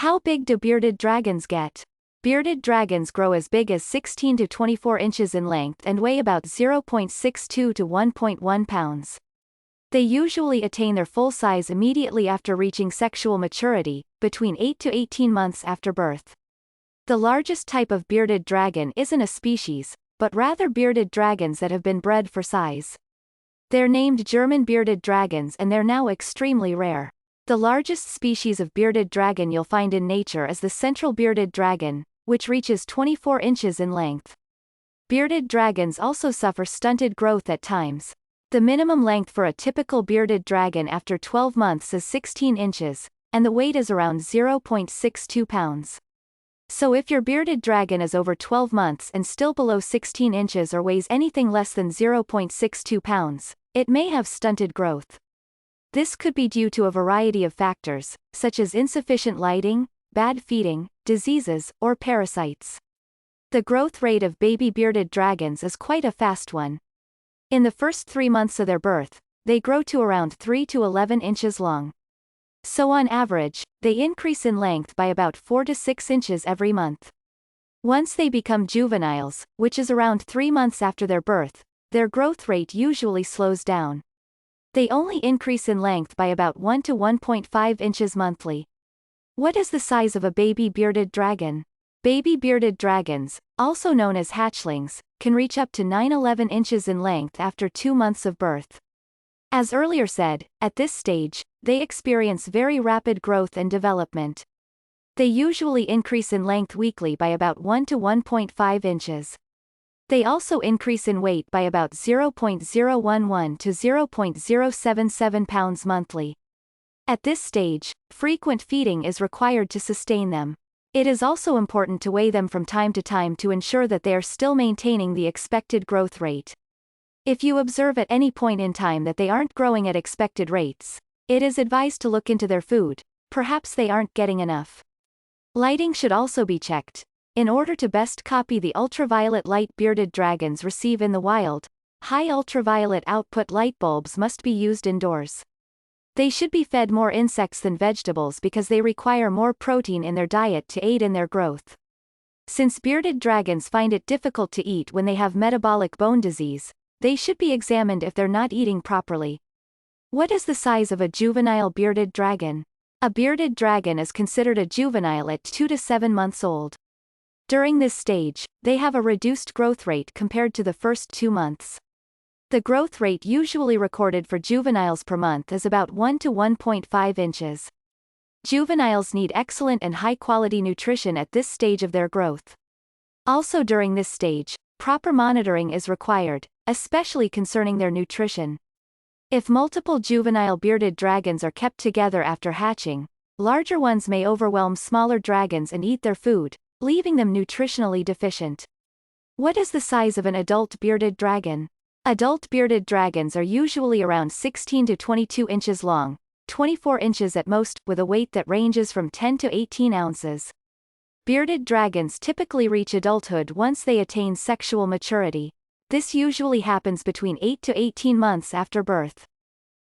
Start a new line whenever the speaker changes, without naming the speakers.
How big do bearded dragons get? Bearded dragons grow as big as 16 to 24 inches in length and weigh about 0.62 to 1.1 pounds. They usually attain their full size immediately after reaching sexual maturity, between 8 to 18 months after birth. The largest type of bearded dragon isn't a species, but rather bearded dragons that have been bred for size. They're named German bearded dragons and they're now extremely rare. The largest species of bearded dragon you'll find in nature is the central bearded dragon, which reaches 24 inches in length. Bearded dragons also suffer stunted growth at times. The minimum length for a typical bearded dragon after 12 months is 16 inches, and the weight is around 0.62 pounds. So if your bearded dragon is over 12 months and still below 16 inches or weighs anything less than 0.62 pounds, it may have stunted growth. This could be due to a variety of factors, such as insufficient lighting, bad feeding, diseases, or parasites. The growth rate of baby bearded dragons is quite a fast one. In the first 3 months of their birth, they grow to around 3 to 11 inches long. So on average, they increase in length by about 4 to 6 inches every month. Once they become juveniles, which is around 3 months after their birth, their growth rate usually slows down. They only increase in length by about 1 to 1.5 inches monthly. What is the size of a baby bearded dragon? Baby bearded dragons, also known as hatchlings, can reach up to 9–11 inches in length after 2 months of birth. As earlier said, at this stage, they experience very rapid growth and development. They usually increase in length weekly by about 1 to 1.5 inches. They also increase in weight by about 0.011 to 0.077 pounds monthly. At this stage, frequent feeding is required to sustain them. It is also important to weigh them from time to time to ensure that they are still maintaining the expected growth rate. If you observe at any point in time that they aren't growing at expected rates, it is advised to look into their food. Perhaps they aren't getting enough. Lighting should also be checked. In order to best copy the ultraviolet light bearded dragons receive in the wild, high ultraviolet output light bulbs must be used indoors. They should be fed more insects than vegetables because they require more protein in their diet to aid in their growth. Since bearded dragons find it difficult to eat when they have metabolic bone disease, they should be examined if they're not eating properly. What is the size of a juvenile bearded dragon? A bearded dragon is considered a juvenile at 2 to 7 months old. During this stage, they have a reduced growth rate compared to the first 2 months. The growth rate usually recorded for juveniles per month is about 1 to 1.5 inches. Juveniles need excellent and high-quality nutrition at this stage of their growth. Also during this stage, proper monitoring is required, especially concerning their nutrition. If multiple juvenile bearded dragons are kept together after hatching, larger ones may overwhelm smaller dragons and eat their food, leaving them nutritionally deficient. What is the size of an adult bearded dragon? Adult bearded dragons are usually around 16 to 22 inches long, 24 inches at most, with a weight that ranges from 10 to 18 ounces. Bearded dragons typically reach adulthood once they attain sexual maturity. This usually happens between 8 to 18 months after birth.